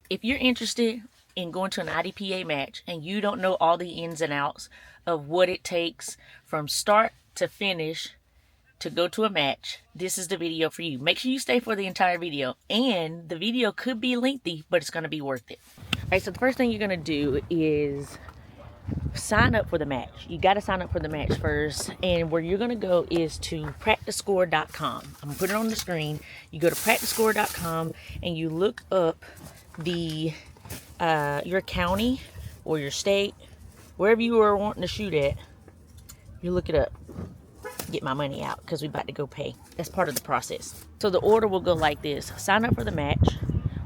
if you're interested in going to an IDPA match and you don't know all the ins and outs of what it takes from start to finish to go to a match, this is the video for you. Make sure you stay for the entire video, and the video could be lengthy, but it's going to be worth it. All right, so the first thing you're going to do is sign up for the match. You got to sign up for the match first, and where you're going to go is to practicescore.com. I'm going to put it on the screen. You go to practicescore.com and you look up the your county or your state, wherever you are wanting to shoot at. You look it up. Get my money out because we about to go pay. That's part of the process. So the order will go like this: sign up for the match.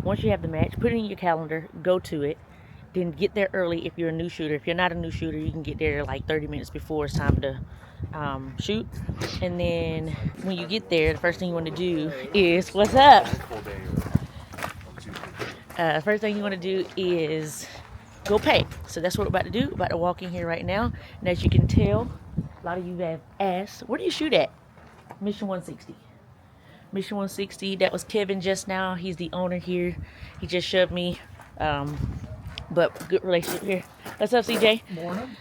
Once you have the match, put it in your calendar, go to it. Then get there early if you're a new shooter. If you're not a new shooter, you can get there like 30 minutes before it's time to shoot. And then when you get there, the first thing you want to do is, what's up? First thing you want to do is go pay. So that's what we're about to do. We're about to walk in here right now. And as you can tell, a lot of you have asked, where do you shoot at? Mission 160. Mission 160, that was Kevin just now. He's the owner here. He just shoved me. But good relationship here. What's up, CJ? Morning.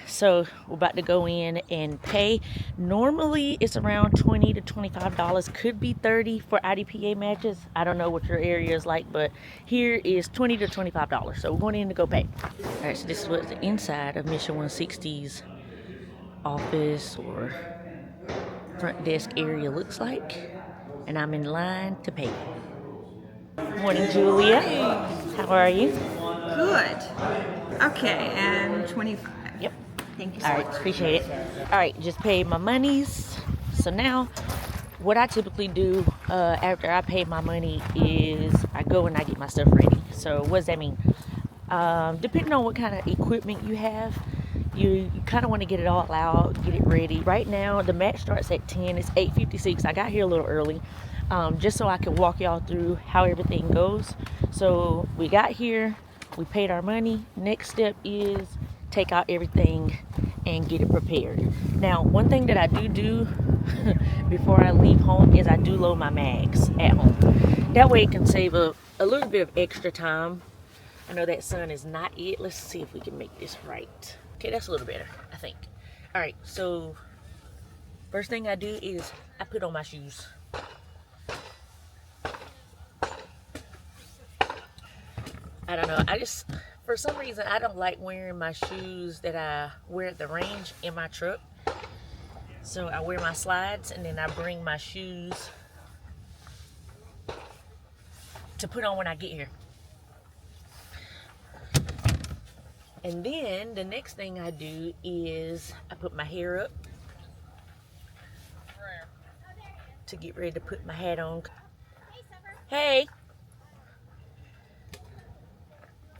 So we're about to go in and pay. Normally it's around $20 to $25. Could be $30 for IDPA matches. I don't know what your area is like, but here is $20 to $25. So we're going in to go pay. All right, so this is what the inside of Mission 160's office or front desk area looks like. And I'm in line to pay. Morning, Julia. How are you? Good. Okay, and 25. Yep. Thank you so All right, much. appreciate it. All right, just paid my monies. So now, what I typically do after I pay my money is I go and I get my stuff ready. So what does that mean? Depending on what kind of equipment you have, you kind of want to get it all out, get it ready. Right now, the match starts at 10. It's 8:56. I got here a little early, just so I could walk y'all through how everything goes. So we got here. We paid our money. Next step is take out everything and get it prepared. Now, one thing that I do before I leave home is I do load my mags at home. That way it can save a little bit of extra time. I know that sun is not it. Let's see if we can make this right. Okay, that's a little better, I think. All right, so first thing I do is I put on my shoes. I don't know, for some reason, I don't like wearing my shoes that I wear at the range in my truck. So I wear my slides and then I bring my shoes to put on when I get here. And then the next thing I do is I put my hair up to get ready to put my hat on. Hey!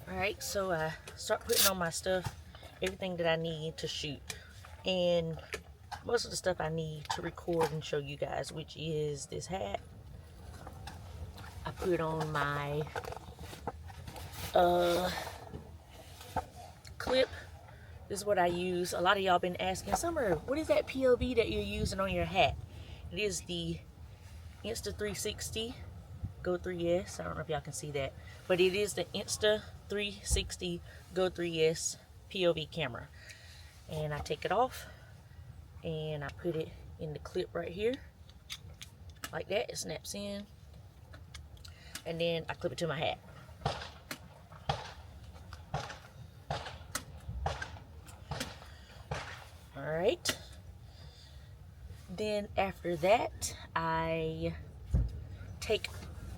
Alright, so I start putting on my stuff, everything that I need to shoot. And most of the stuff I need to record and show you guys, which is this hat. I put on my clip. This is what I use. A lot of y'all been asking, Summer, what is that POV that you're using on your hat? It is the Insta360 Go 3S. I don't know if y'all can see that, but it is the Insta360 Go 3S POV camera. And I take it off and I put it in the clip right here like that. It snaps in, and then I clip it to my hat. All right, then after that I take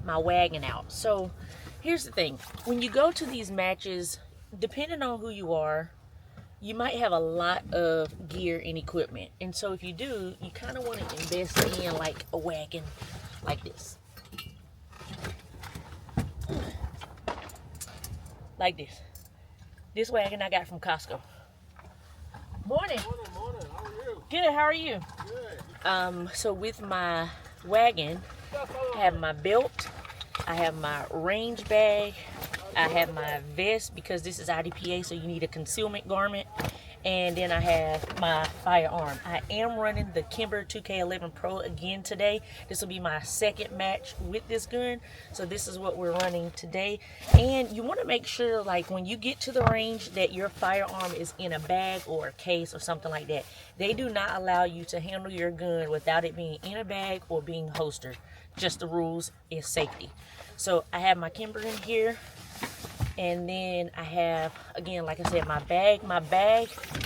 my wagon out. So here's the thing, when you go to these matches, depending on who you are, you might have a lot of gear and equipment, and so if you do, you kind of want to invest in like a wagon like this, this wagon I got from Costco. Morning. Morning. How are you? Good, how are you? Good. So with my wagon, I have my belt, I have my range bag, I have my vest because this is IDPA, so you need a concealment garment, and then I have my firearm. I am running the Kimber 2K11 Pro again today. This will be my second match with this gun, so this is what we're running today. And you want to make sure, like, when you get to the range, that your firearm is in a bag or a case or something like that. They do not allow you to handle your gun without it being in a bag or being holstered. Just the rules is safety. So I have my Kimber in here. And then I have, again, like I said, my bag.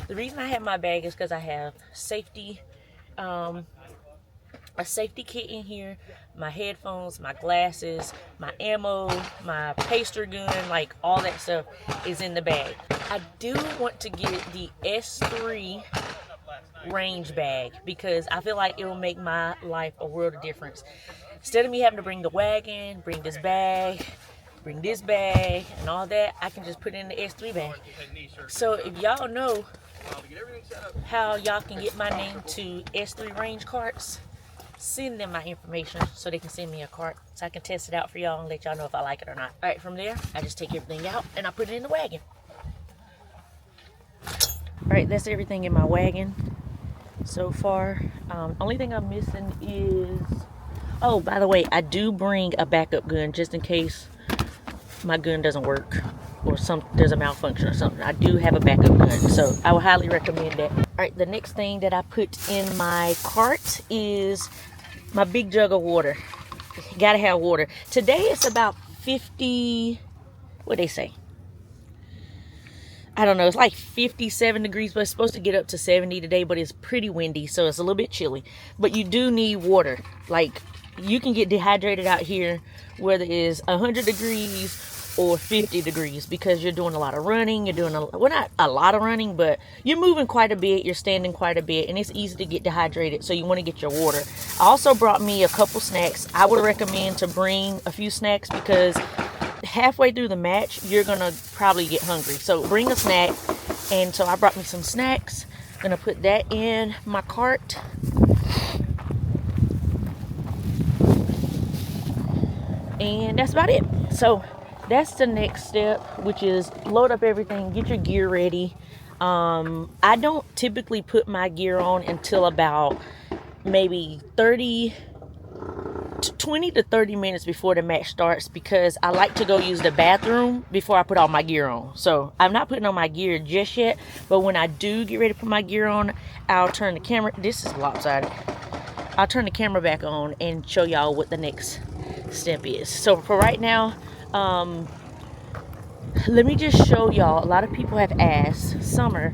The reason I have my bag is because I have safety, a safety kit in here, my headphones, my glasses, my ammo, my paster gun, like all that stuff is in the bag. I do want to get the S3 range bag because I feel like it will make my life a world of difference. Instead of me having to bring the wagon, bring this bag, bring this bag and all that, I can just put it in the S3 bag. So if y'all know how y'all can get my name to S3 range carts, send them my information so they can send me a cart so I can test it out for y'all and let y'all know if I like it or not. All right, from there, I just take everything out and I put it in the wagon. All right, that's everything in my wagon so far. Only thing I'm missing is, oh, by the way, I do bring a backup gun just in case my gun doesn't work or there's a malfunction or something. I do have a backup gun, so I would highly recommend that. All right, the next thing that I put in my cart is my big jug of water. You gotta have water. Today it's about 50, what they say? I don't know, it's like 57 degrees, but it's supposed to get up to 70 today, but it's pretty windy, so it's a little bit chilly. But you do need water. Like, you can get dehydrated out here whether it's 100 degrees or 50 degrees because you're doing a lot of running. You're doing well, not a lot of running, but you're moving quite a bit. You're standing quite a bit, and it's easy to get dehydrated, so you want to get your water. I also brought me a couple snacks. I would recommend to bring a few snacks because halfway through the match, you're going to probably get hungry. So bring a snack, and so I brought me some snacks. I'm going to put that in my cart. And that's about it. So that's the next step, which is load up everything, get your gear ready. I don't typically put my gear on until about maybe 20 to 30 minutes before the match starts because I like to go use the bathroom before I put all my gear on. So I'm not putting on my gear just yet, but when I do get ready to put my gear on, I'll turn the camera. This is lopsided. I'll turn the camera back on and show y'all what the next step is. So for right now, let me just show y'all. A lot of people have asked, Summer,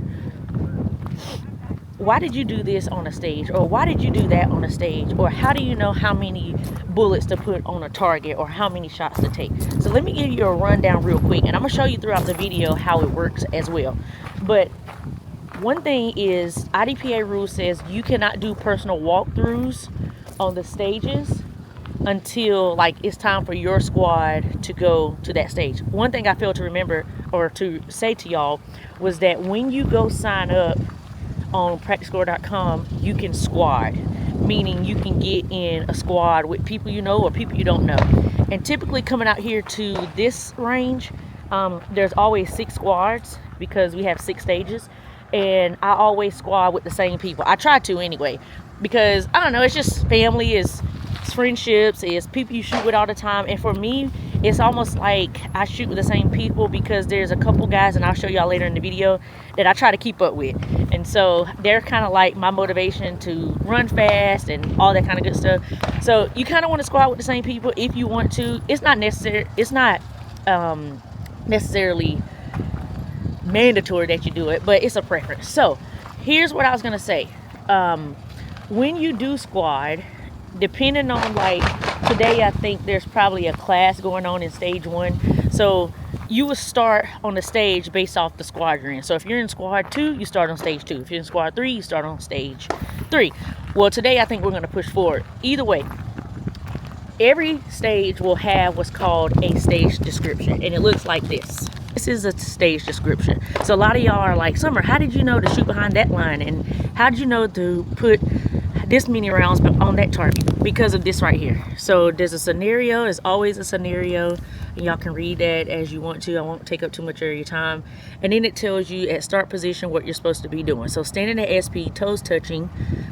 why did you do this on a stage, or why did you do that on a stage, or how do you know how many bullets to put on a target or how many shots to take? So let me give you a rundown real quick, and I'm gonna show you throughout the video how it works as well. But one thing is, IDPA rule says you cannot do personal walkthroughs on the stages until like it's time for your squad to go to that stage. One thing I failed to remember or to say to y'all was that when you go sign up on practicescore.com, you can squad, meaning you can get in a squad with people you know or people you don't know. And typically coming out here to this range, there's always 6 squads because we have 6 stages, and I always squad with the same people. I try to anyway, because I don't know, it's just family, it's friendships, it's people you shoot with all the time. And for me, it's almost like I shoot with the same people because there's a couple guys, and I'll show y'all later in the video, that I try to keep up with. And so they're kind of like my motivation to run fast and all that kind of good stuff. So you kind of want to squad with the same people if you want to. It's not necessary. It's not necessarily mandatory that you do it, but it's a preference. So here's what I was gonna say. When you do squad, depending on, like today, I think there's probably a class going on in stage 1. So you will start on the stage based off the squad you're in. So if you're in squad 2, you start on stage 2. If you're in squad 3, you start on stage 3. Well, today I think we're going to push forward. Either way, every stage will have what's called a stage description, and it looks like this. This is a stage description. So a lot of y'all are like, Summer, how did you know to shoot behind that line? And how did you know to put this many rounds on that target because of this right here. So there's a scenario, there's always a scenario, and y'all can read that as you want to. I won't take up too much of your time. And then it tells you at start position what you're supposed to be doing. So standing at SP, toes touching,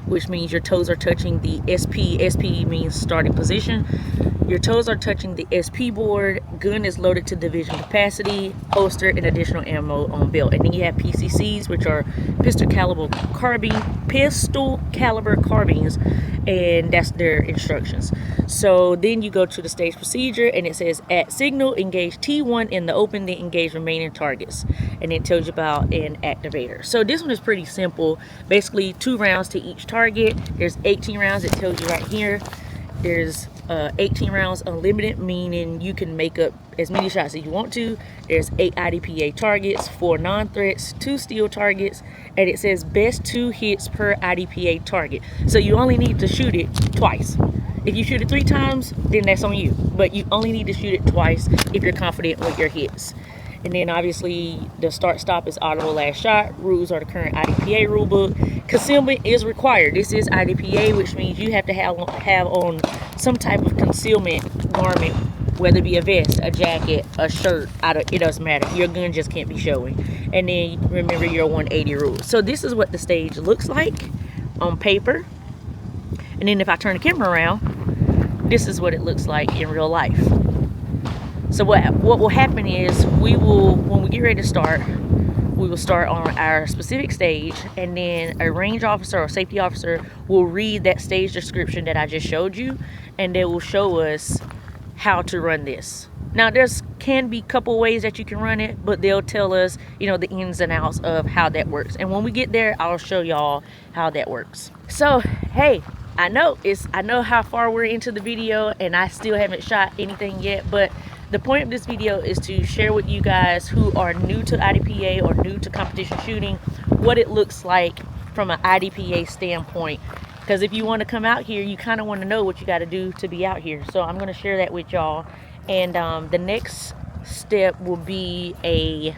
which means your toes are touching the SP. SP means starting position. Your toes are touching the SP board. Gun is loaded to division capacity. Holster and additional ammo on belt. And then you have PCCs, which are pistol caliber carbines, and that's their instructions. So then you go to the stage procedure, and it says at signal engage T1 in the open, then engage remaining targets, and it tells you about an activator. So this one is pretty simple. Basically 2 rounds to each target. There's 18 rounds. It tells you right here. There's 18 rounds unlimited, meaning you can make up as many shots as you want to. There's 8 IDPA targets, 4 non-threats, 2 steel targets, and it says best 2 hits per IDPA target. So you only need to shoot it twice. If you shoot it 3 times, then that's on you. But you only need to shoot it twice if you're confident with your hits. And then obviously the start-stop is audible last shot. Rules are the current IDPA rulebook. Concealment is required. This is IDPA, which means you have to have on some type of concealment garment, whether it be a vest, a jacket, a shirt. It doesn't matter. Your gun just can't be showing. And then remember your 180 rule. So this is what the stage looks like on paper. And then if I turn the camera around, this is what it looks like in real life. So what will happen is when we get ready to start, we will start on our specific stage, and then a range officer or safety officer will read that stage description that I just showed you, and they will show us how to run this. Now there's can be a couple ways that you can run it, but they'll tell us, you know, the ins and outs of how that works. And when we get there, I'll show y'all how that works. So hey, I know how far we're into the video, and I still haven't shot anything yet, but the point of this video is to share with you guys who are new to IDPA or new to competition shooting what it looks like from an IDPA standpoint. Because if you want to come out here, you kind of want to know what you got to do to be out here. So I'm going to share that with y'all. And the next step will be a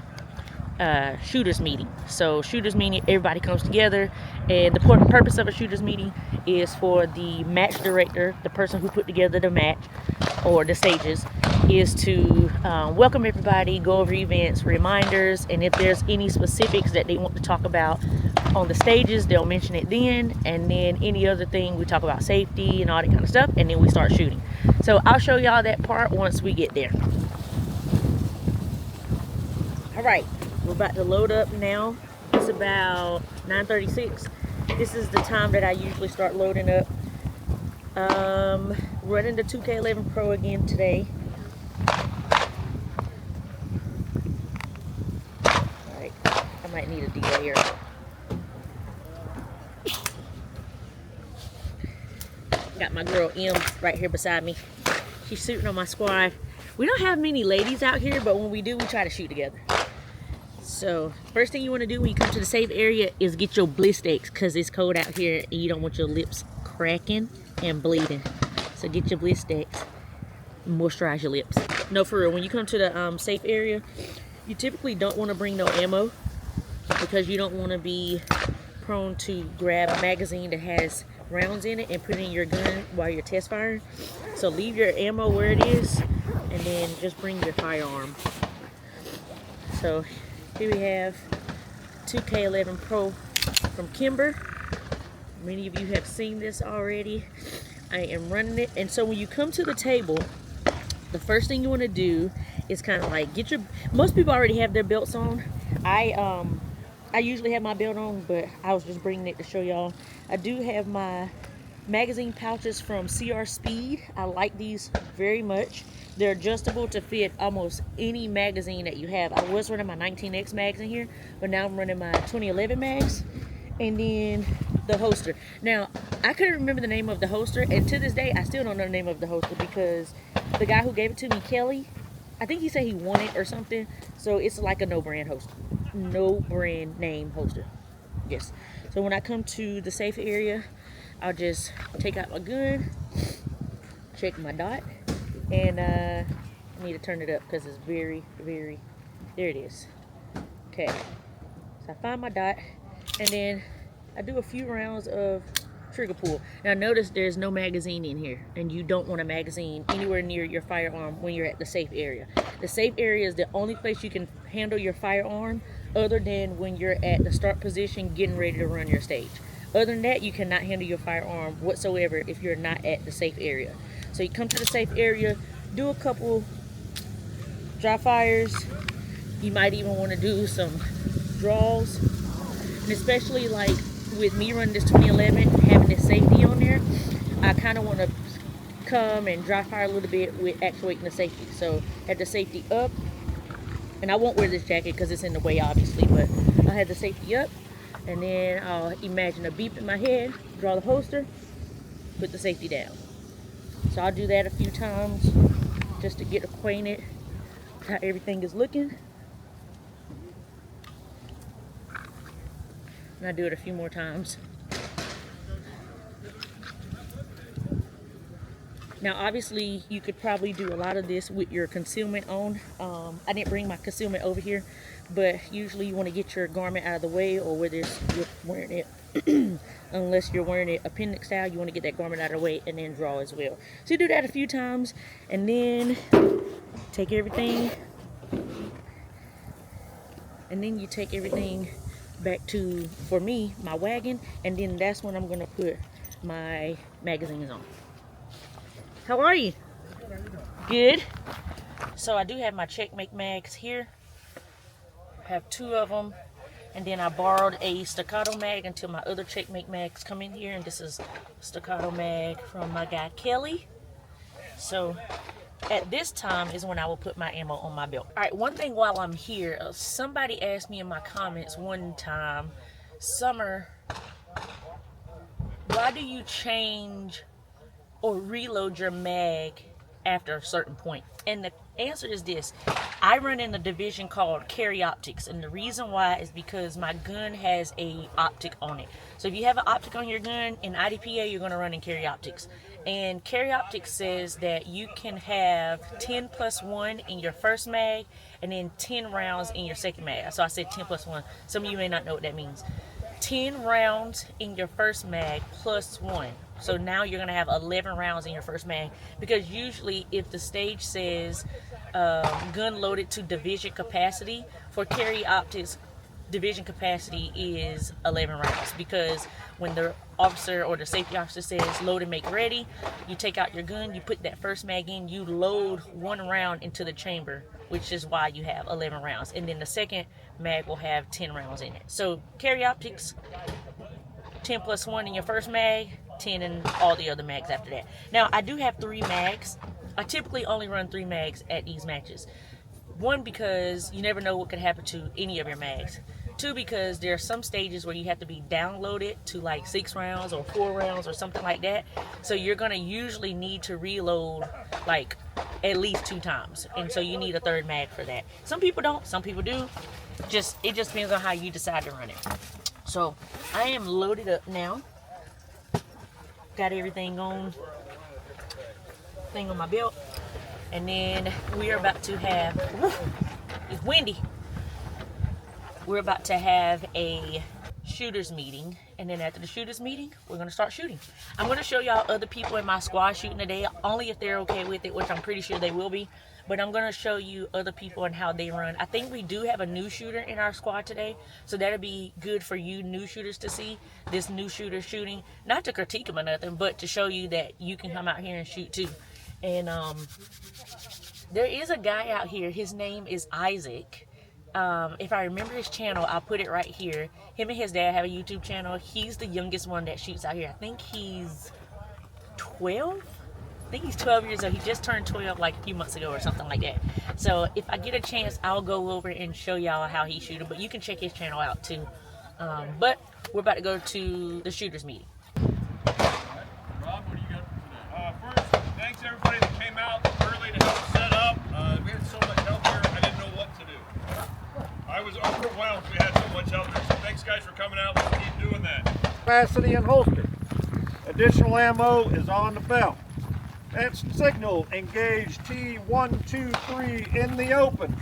shooters meeting. So shooters meeting, everybody comes together, and the purpose of a shooters meeting is for the match director, the person who put together the match or the stages, is to welcome everybody, go over events, reminders, and if there's any specifics that they want to talk about on the stages, they'll mention it then. And then any other thing, we talk about safety and all that kind of stuff, and then we start shooting. So I'll show y'all that part once we get there. All right, we're about to load up now. It's about 9:36. This is the time that I usually start loading up. Running the 2K11 Pro again today. Alright, I might need a delayer. Got my girl M right here beside me. She's shooting on my squad. We don't have many ladies out here, but when we do, we try to shoot together. So first thing you want to do when you come to the safe area is get your blistex, because it's cold out here and you don't want your lips cracking and bleeding. So get your blistex, moisturize your lips. No, for real, when you come to the safe area, you typically don't want to bring no ammo, because you don't want to be prone to grab a magazine that has rounds in it and put it in your gun while you're test firing. So leave your ammo where it is, and then just bring your firearm. So here we have 2K11 Pro from Kimber. Many of you have seen this already. I am running it. And so when you come to the table, the first thing you want to do is kind of like get your, most people already have their belts on. I usually have my belt on, but I was just bringing it to show y'all. I do have my magazine pouches from CR Speed. I like these very much. They're adjustable to fit almost any magazine that you have. I was running my 19X mags in here, but now I'm running my 2011 mags. And then the holster. Now, I couldn't remember the name of the holster, and to this day, I still don't know the name of the holster, because the guy who gave it to me, Kelly, I think he said he won it or something. So it's like a no brand holster. No brand name holster. Yes. So when I come to the safe area, I'll just take out my gun, check my dot, and I need to turn it up because it's very, very, there it is. Okay. So I find my dot, and then I do a few rounds of trigger pull. Now notice there's no magazine in here, and you don't want a magazine anywhere near your firearm when you're at the safe area. The safe area is the only place you can handle your firearm other than when you're at the start position getting ready to run your stage. Other than that, you cannot handle your firearm whatsoever if you're not at the safe area. So you come to the safe area, do a couple dry fires. You might even want to do some draws. And especially like with me running this 2011, having this safety on there, I kind of want to come and dry fire a little bit with actuating the safety. So have the safety up, and I won't wear this jacket because it's in the way obviously, but I have the safety up, and then I'll imagine a beep in my head, draw the holster, put the safety down. So I'll do that a few times just to get acquainted how everything is looking. And I do it a few more times. Now obviously you could probably do a lot of this with your concealment on. I didn't bring my concealment over here, but usually you want to get your garment out of the way, or whether you're wearing it unless you're wearing it appendix style, you want to get that garment out of the way and then draw as well. So you do that a few times, and then take everything, back to, for me, my wagon, and then that's when I'm going to put my magazines on. How are you? Good. So I do have my checkmate mags here. I have 2 of them, and then I borrowed a staccato mag until my other checkmate mags come in here, and this is a staccato mag from my guy Kelly. So at this time is when I will put my ammo on my belt. All right, one thing while I'm here, somebody asked me in my comments one time, Summer, why do you change or reload your mag after a certain point? And the answer is this: I run in a division called carry optics, and the reason why is because my gun has a optic on it. So if you have an optic on your gun in IDPA, you're going to run in carry optics. And carry optics says that you can have 10 plus 1 in your first mag and then 10 rounds in your second mag. So I said 10 plus 1. Some of you may not know what that means. 10 rounds in your first mag plus 1. So now you're going to have 11 rounds in your first mag, because usually if the stage says gun loaded to division capacity, for carry optics, division capacity is 11 rounds, because when the officer or the safety officer says load and make ready, you take out your gun, you put that first mag in, you load 1 round into the chamber, which is why you have 11 rounds, and then the second mag will have 10 rounds in it. So carry optics, 10 plus 1 in your first mag, 10 in all the other mags after that. Now I do have 3 mags. I typically only run 3 mags at these matches. 1, because you never know what could happen to any of your mags. 2, because there are some stages where you have to be downloaded to like 6 rounds or 4 rounds or something like that. So you're gonna usually need to reload like at least 2 times. And so you need a 3rd mag for that. Some people don't, some people do. It just depends on how you decide to run it. So I am loaded up now. Got everything on my belt. And then we are about to have, it's windy. We're about to have a shooters meeting, and then after the shooters meeting, we're gonna start shooting. I'm gonna show y'all other people in my squad shooting today, only if they're okay with it, which I'm pretty sure they will be. But I'm gonna show you other people and how they run. I think we do have a new shooter in our squad today, so that'll be good for you new shooters to see this new shooter shooting. Not to critique him or nothing, but to show you that you can come out here and shoot too. And there is a guy out here. His name is Isaac. If I remember his channel, I'll put it right here. Him and his dad have a YouTube channel. He's the youngest one that shoots out here. I think he's 12. I think he's 12 years old. He just turned 12 like a few months ago or something like that. So if I get a chance, I'll go over and show y'all how he's shooting. But you can check his channel out too. But we're about to go to the shooters meeting. Rob, what do you got for today? First, thanks everybody that came out early to help set up. We had so much help here, I didn't know what to do. I was overwhelmed. We had so much help there. So thanks guys for coming out. Let's keep doing that. Capacity and holster. Additional ammo is on the belt. That's signal engage T123 in the open.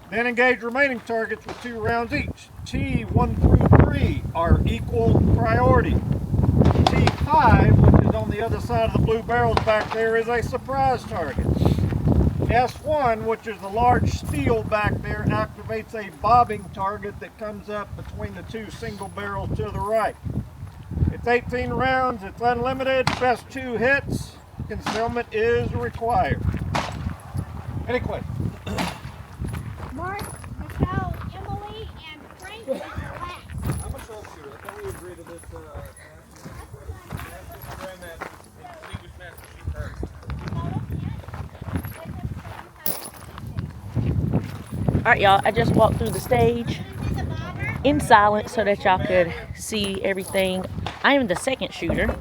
Then engage remaining targets with 2 rounds each. T1 through 3 are equal priority. T5, which is on the other side of the blue barrels back there, is a surprise target. S1, which is the large steel back there, activates a bobbing target that comes up between the two single barrels to the right. It's 18 rounds, it's unlimited, best 2 hits, concealment is required. Any questions? Mark, Michelle, Emily, and Frank is last. I'm a sharpshooter. I thought we agreed to this. Ran that distinguished master shoot first. Alright y'all, I just walked through the stage in silence so that y'all could see everything. I am the second shooter.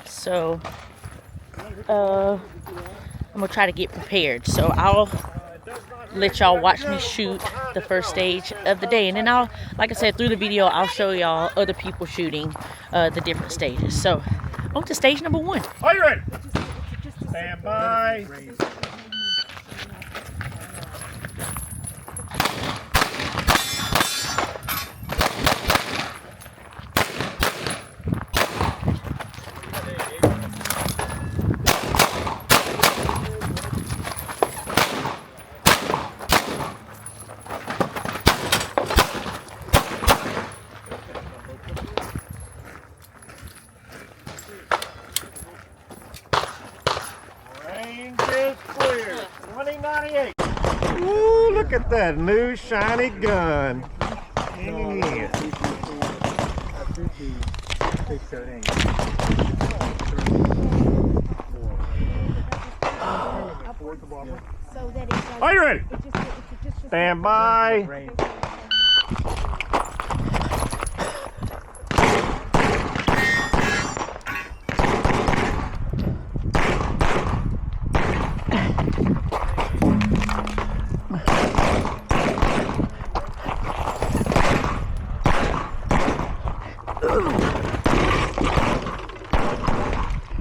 So, I'm gonna try to get prepared. So I'll let y'all watch me shoot the first stage of the day. And then I'll, like I said, through the video, I'll show y'all other people shooting the different stages. So, on to stage number 1. Are you ready? Stand by. Range is clear. 2098. Ooh, look at that new shiny gun. Yeah. So that it does, Are you ready? it just Stand by.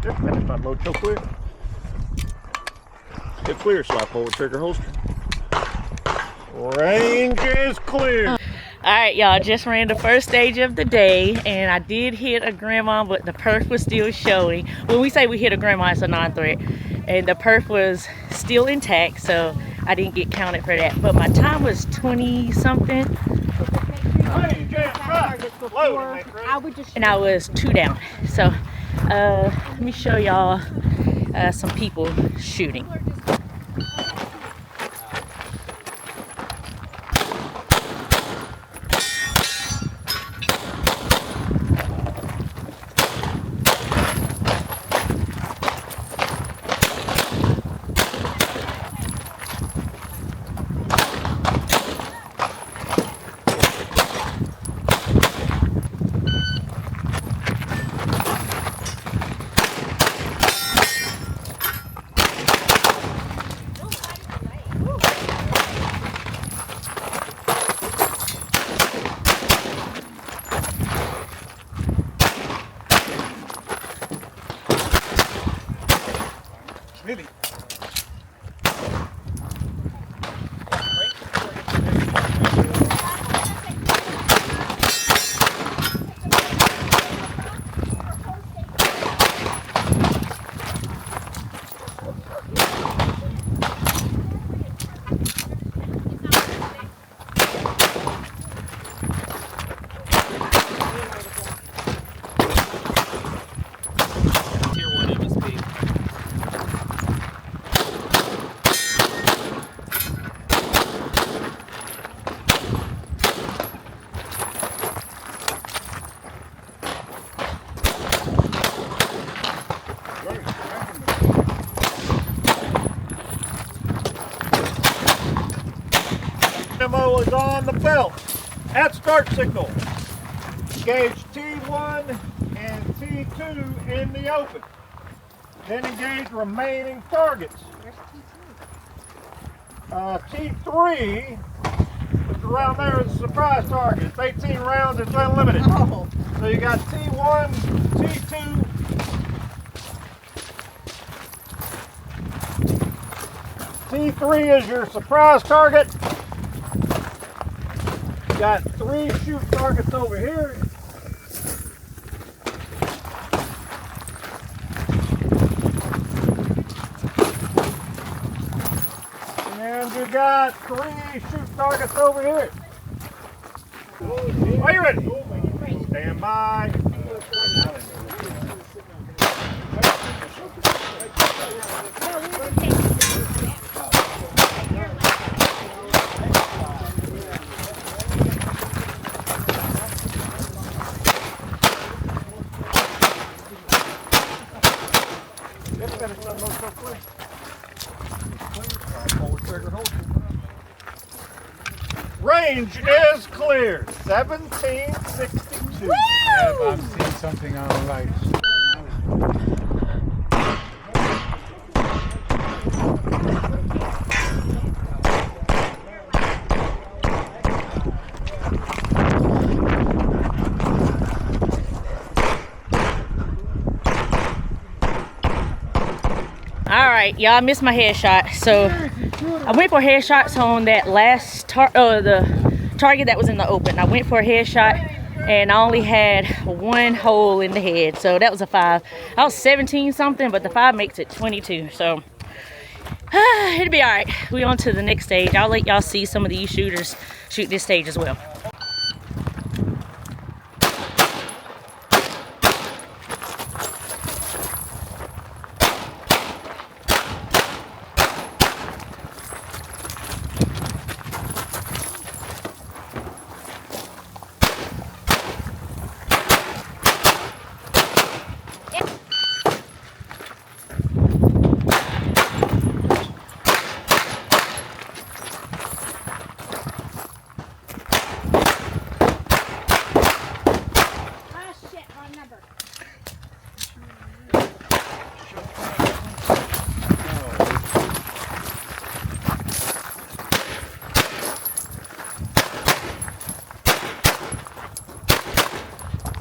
That's my motor clear. Get clear, so I pull the trigger holster. Range is clear. Alright y'all, just ran the first stage of the day and I did hit a grandma, but the perf was still showing. When we say we hit a grandma, it's a non-threat. And the perf was still intact, so I didn't get counted for that. But my time was 20 something I would just and I was 2 down. So let me show y'all some people shooting. Really? Ammo is on the belt at start signal. Engage T1 and T2 in the open. Then engage remaining targets. T3 is around there as a surprise target. It's 18 rounds, it's unlimited. Oh. So you got T1, T2. T3 is your surprise target. You got 3 shoot targets over here. And you got 3 shoot targets over here. Are you ready? Stand by. Range is clear. 1762. I've seen something on the lights. All right, y'all, I missed my headshot. So I went for headshots on that last the target that was in the open. I went for a headshot and I only had 1 hole in the head. So that was a 5. I was 17 something, but the 5 makes it 22. So it'll be all right. We on to the next stage. I'll let y'all see some of these shooters shoot this stage as well.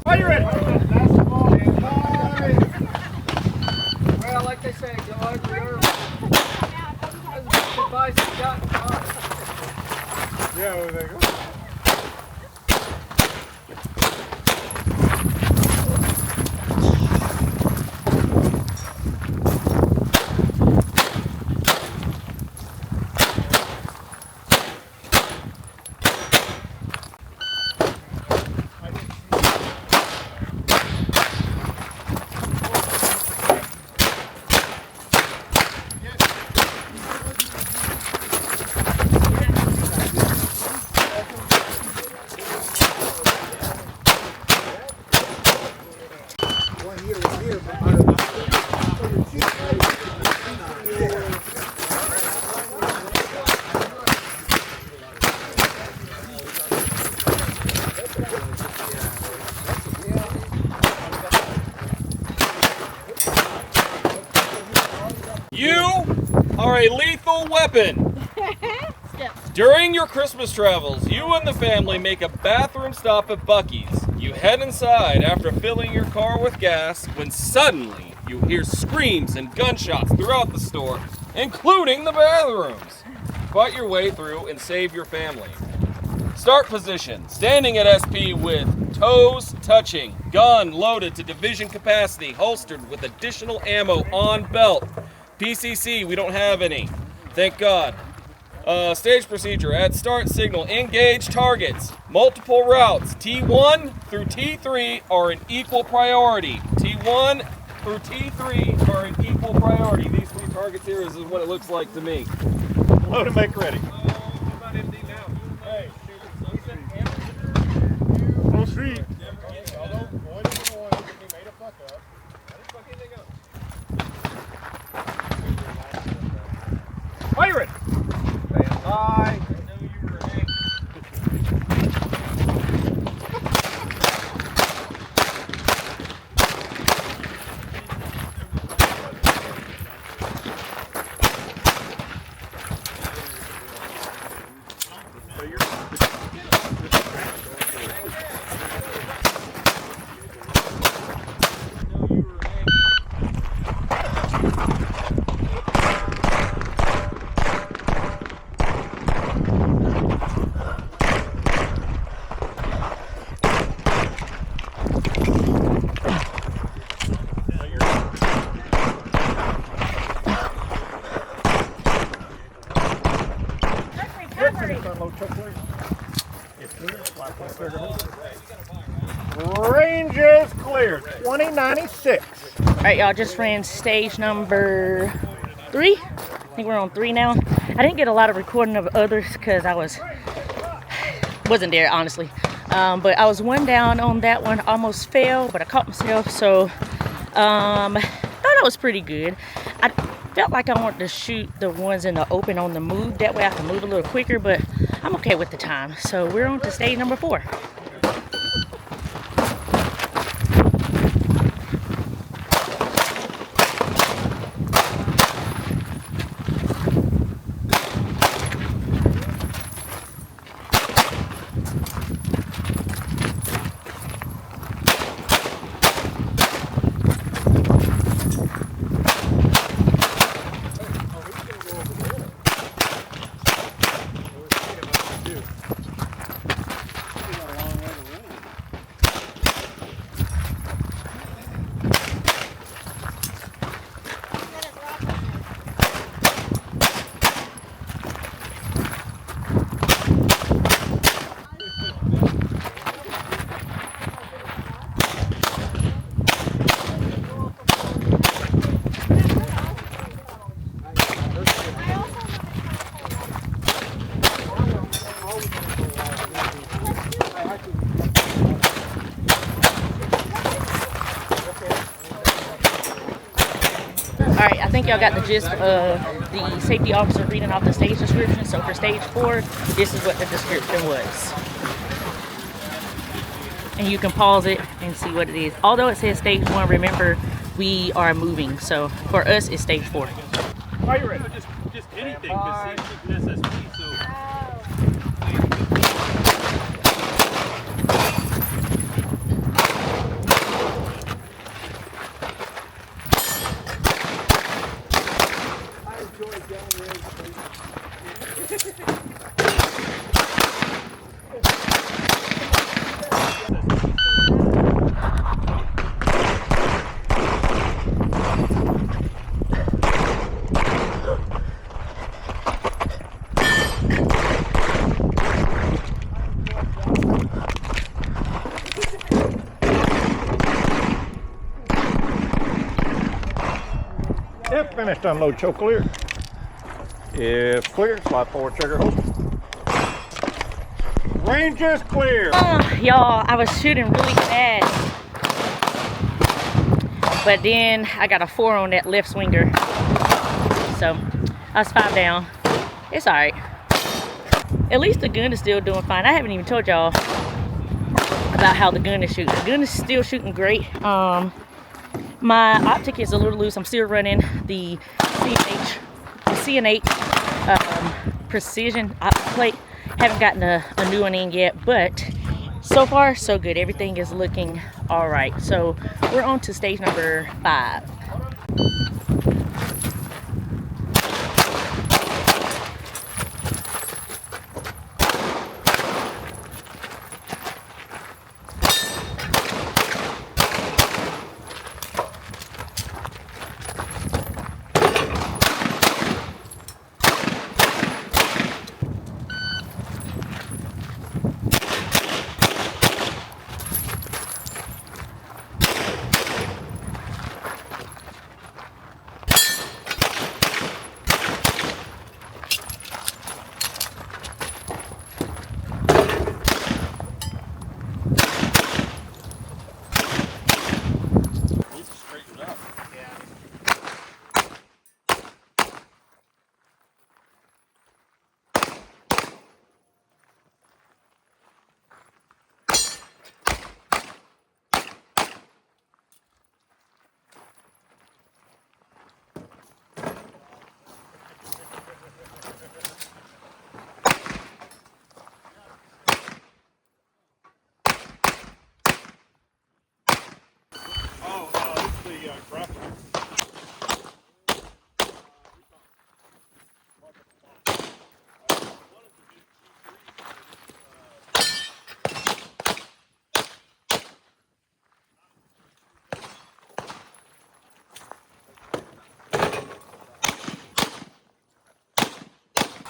Are you ready? Well, like they say, go ugly early. That's the advice you got. Yeah, there they go. You are a lethal weapon. During your Christmas travels, you and the family make a bathroom stop at Buc-ee's. You head inside after filling your car with gas when suddenly you hear screams and gunshots throughout the store, including the bathrooms. Fight your way through and save your family. Start position, standing at SP with toes touching, gun loaded to division capacity, holstered with additional ammo on belt. PCC, we don't have any. Thank God. Stage procedure, at start signal, engage targets. Multiple routes, T1 through T3 are an equal priority. T1 through T3 are an equal priority. These 3 targets here is what it looks like to me. Load and make ready. Full speed. Are you ready? Stand by. Quick finish unload, choke clear. It's clear. Slide forward trigger hold. Range is clear. 2096. All right, y'all, just ran stage number 3. I think we're on 3 now. I didn't get a lot of recording of others because I wasn't there, honestly. But I was one down on that one, almost fell, but I caught myself, so thought I was pretty good. I felt like I wanted to shoot the ones in the open on the move, that way I can move a little quicker, but I'm okay with the time. So we're on to stage number 4. Alright, I think y'all got the gist of the safety officer reading off the stage description. So for stage 4, this is what the description was. And you can pause it and see what it is. Although it says stage 1, remember we are moving. So for us, it's stage 4. Are you ready? Just anything, because SSP, so. If finished unload, choke clear. If clear, slide forward trigger hold. Range is clear. Y'all, I was shooting really fast. But then I got a 4 on that left swinger. So I was 5 down. It's alright. At least the gun is still doing fine. I haven't even told y'all about how the gun is shooting. The gun is still shooting great. My optic is a little loose. I'm still running the CN8 precision optic plate. Haven't gotten a new one in yet, but so far so good. Everything is looking all right. So we're on to stage number 5.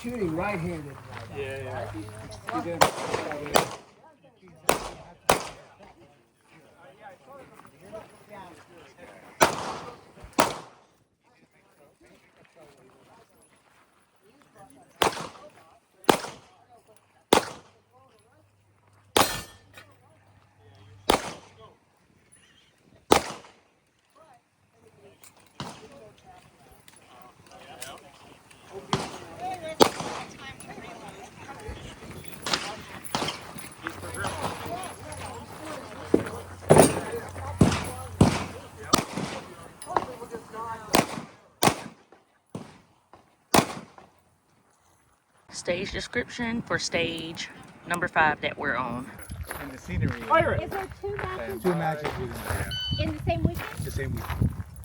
shooting right-handed. Yeah. Stage description for stage number 5 that we're on. And the scenery. Fire Is there two matches Two matches we can do. in the same weekend? The same week.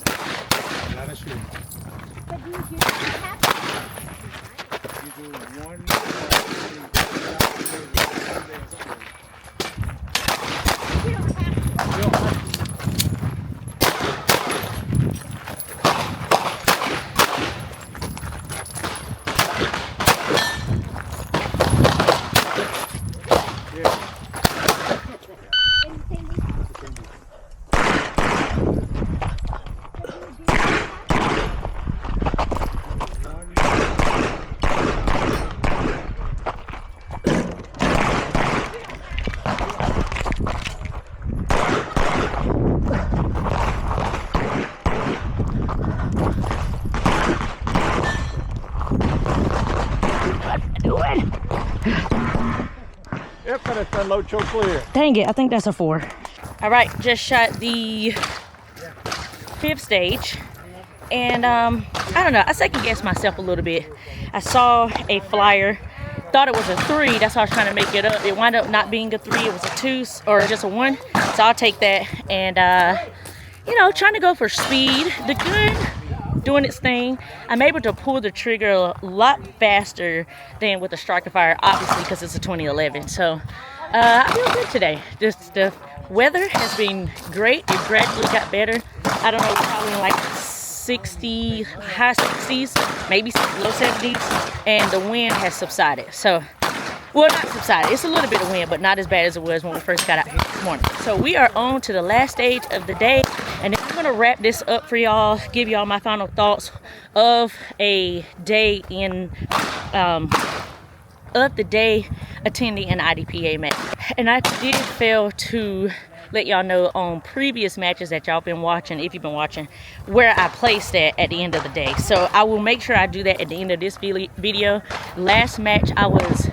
A lot of shooting. But do you do half? You do one. You don't have to. In the same weekend? But do you do half? Aircraft unload choke clear. Dang it, I think that's a 4. All right, just shot the 5th stage. And I don't know, I second guessed myself a little bit. I saw a flyer, thought it was a 3, that's why I was trying to make it up. It wound up not being a 3, it was a 2 or just a 1. So I'll take that. And you know, trying to go for speed. The gun doing its thing. I'm able to pull the trigger a lot faster than with the striker fire, obviously because it's a 2011. So I feel good today. Just the weather has been great. It gradually got better. I don't know, probably in like 60, high 60s, maybe low 70s, and the wind has subsided. So, well, not subsided. It's a little bit of wind, but not as bad as it was when we first got out here this morning. So we are on to the last stage of the day, and then I'm gonna wrap this up for y'all, give y'all my final thoughts of a day in, of the day attending an IDPA match. And I did fail to let y'all know on previous matches that y'all been watching, if you've been watching, where I placed at the end of the day. So I will make sure I do that at the end of this video. Last match I was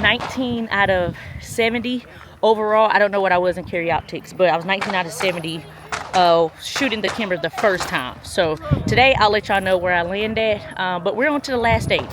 19 out of 70 overall. I don't know what I was in carryoptics, but I was 19 out of 70 shooting the kimber the first time. So today I'll let y'all know where I land at, but we're on to the last stage.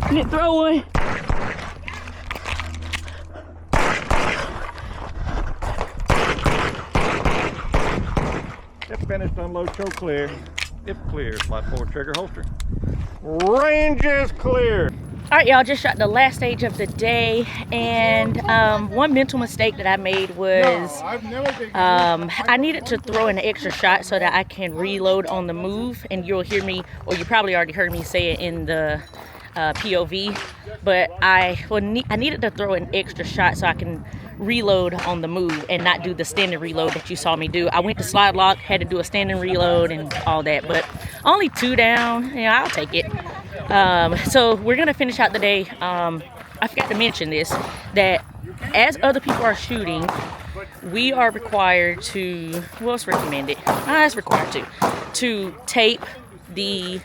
Didn't throw one. If finished, unload, show clear. If clear, slide forward, trigger, holster. Range is clear. All right, y'all, just shot the last stage of the day, and one mental mistake that I made was I needed to throw an extra shot so that I can reload on the move, and you'll hear me, or you probably already heard me say it in the POV, but I needed to throw an extra shot so I can reload on the move and not do the standing reload that you saw me do. I went to slide lock, had to do a standing reload and all that, but only 2 down. Yeah, I'll take it. So we're gonna finish out the day. I forgot to mention this, that as other people are shooting, we are required to, well, it's recommended, it's required to tape the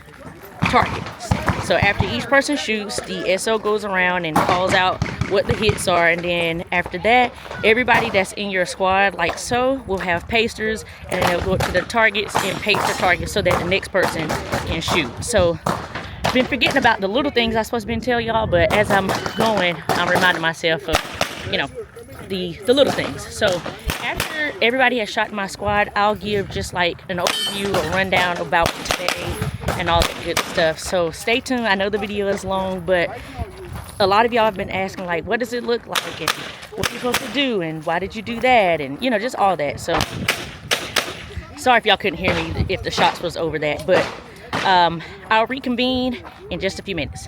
targets. So after each person shoots, the SO goes around and calls out what the hits are, and then after that, everybody that's in your squad, like so, will have pasters, and then they'll go up to the targets and paste the targets so that the next person can shoot. So I've been forgetting about the little things I'm supposed to be telling y'all, but as I'm going, I'm reminding myself of, you know, the little things. So after everybody has shot in my squad, I'll give just like an overview or rundown about today and all that good stuff. So stay tuned. I know the video is long, but a lot of y'all have been asking, like, what does it look like, and what are you supposed to do, and why did you do that, and you know, just all that. So sorry if y'all couldn't hear me if the shots was over that, but I'll reconvene in just a few minutes.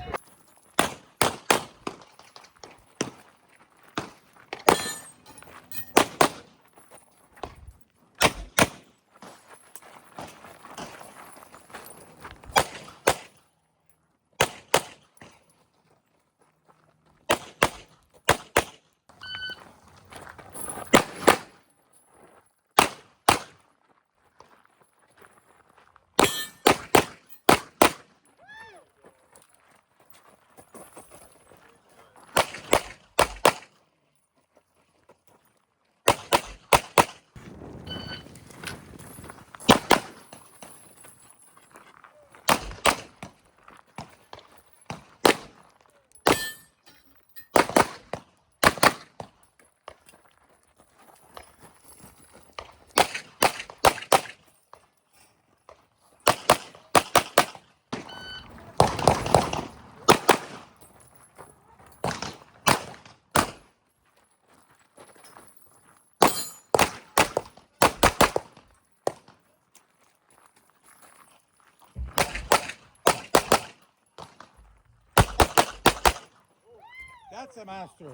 That's a master.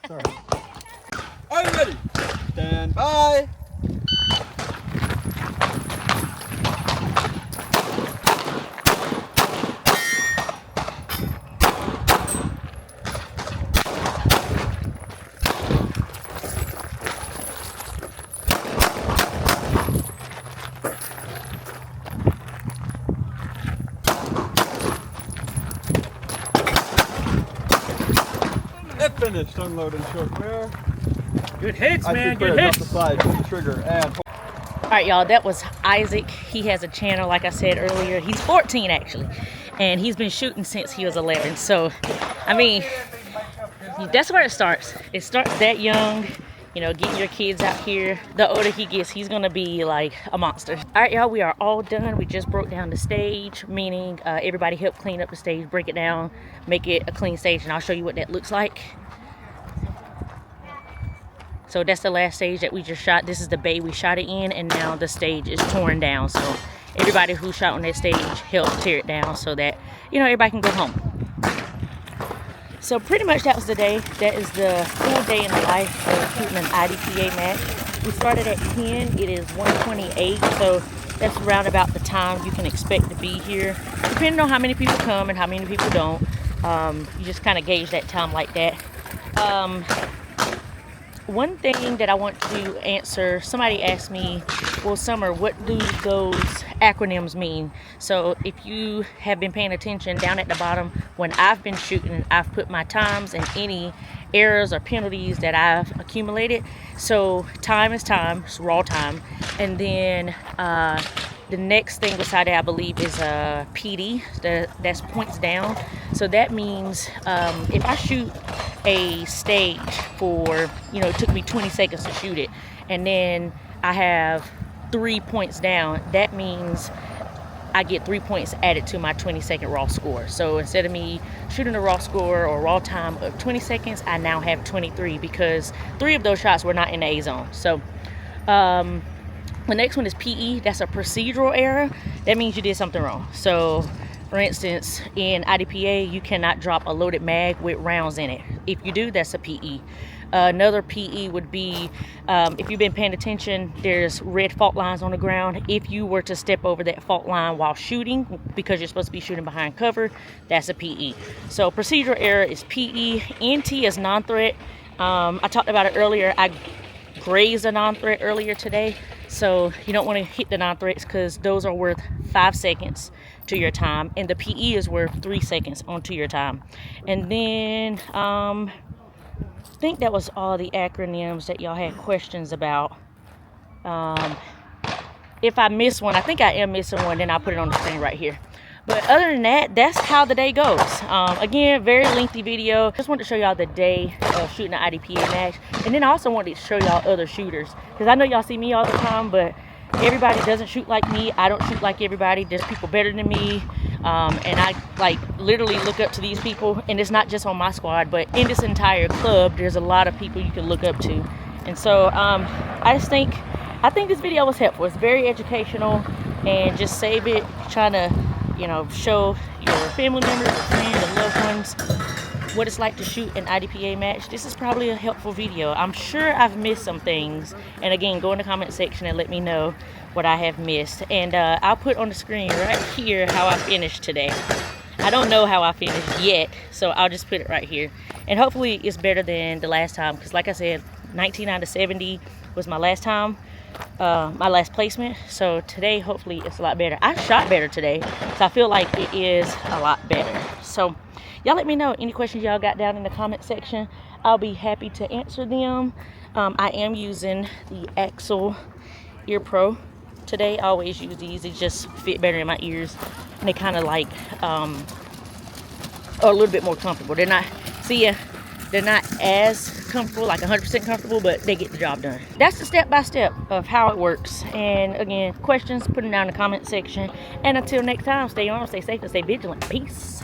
Sorry. Are you ready? Stand by. Finished, unloading, short clear. Good hits, man. Clear, Good drop hits. the slide, pull the trigger, and All right, y'all, that was Isaac. He has a channel, like I said earlier. He's 14 actually, and he's been shooting since he was 11. So, I mean, that's where it starts. It starts that young, you know, getting your kids out here. The older he gets, he's gonna be like a monster. All right, y'all, we are all done. We just broke down the stage, meaning everybody helped clean up the stage, break it down, make it a clean stage, and I'll show you what that looks like. So that's the last stage that we just shot. This is the bay we shot it in, and now the stage is torn down. So everybody who shot on that stage helped tear it down so that, you know, everybody can go home. So pretty much that was the day. That is the full day in the life of shooting an IDPA match. We started at 10. It is 1:28, so that's around about the time you can expect to be here. Depending on how many people come and how many people don't, you just kind of gauge that time like that. One thing that I want to answer, somebody asked me, well, Summer, what do those acronyms mean? So if you have been paying attention, down at the bottom, when I've been shooting, I've put my times and any errors or penalties that I've accumulated. So time is time, it's raw time. And then The next thing beside it, I believe, is PD. That's points down. So that means if I shoot a stage for, you know, it took me 20 seconds to shoot it, and then I have 3 points down, that means I get 3 points added to my 20-second raw score. So instead of me shooting a raw score or raw time of 20 seconds, I now have 23 because 3 of those shots were not in the A zone. So the next one is PE. That's a procedural error. That means you did something wrong. So for instance, in IDPA, you cannot drop a loaded mag with rounds in it. If you do, that's a PE. Another PE would be, if you've been paying attention, there's red fault lines on the ground. If you were to step over that fault line while shooting, because you're supposed to be shooting behind cover, that's a PE. So procedural error is PE. NT is non-threat. I talked about it earlier. I grazed a non-threat earlier today. So you don't want to hit the non-threats because those are worth 5 seconds to your time. And the PE is worth 3 seconds onto your time. And then, I think that was all the acronyms that y'all had questions about. If I miss one, I think I am missing one, then I'll put it on the screen right here. But other than that, that's how the day goes. Again, very lengthy video. Just wanted to show y'all the day of shooting an IDPA match. And then I also wanted to show y'all other shooters. Because I know y'all see me all the time, but everybody doesn't shoot like me. I don't shoot like everybody. There's people better than me. And I like literally look up to these people. And it's not just on my squad, but in this entire club, there's a lot of people you can look up to. And so I think this video was helpful. It's very educational, and just save it, trying to, you know, show your family members, friends, and loved ones what it's like to shoot an IDPA match. This is probably a helpful video. I'm sure I've missed some things, and again, go in the comment section and let me know what I have missed. And I'll put on the screen right here how I finished today. I don't know how I finished yet, so I'll just put it right here. And hopefully it's better than the last time, because like I said, 19 out of 70 was my last time, my last placement. So today, hopefully it's a lot better. I shot better today, so I feel like it is a lot better. So y'all let me know any questions y'all got down in the comment section. I'll be happy to answer them. I am using the Axel Ear Pro today. I always use these. They just fit better in my ears, and they kind of like are a little bit more comfortable. They're not, they're not as comfortable, like 100% comfortable, but they get the job done. That's the step-by-step of how it works. And again, questions, put them down in the comment section. And until next time, stay on, stay safe, and stay vigilant. Peace.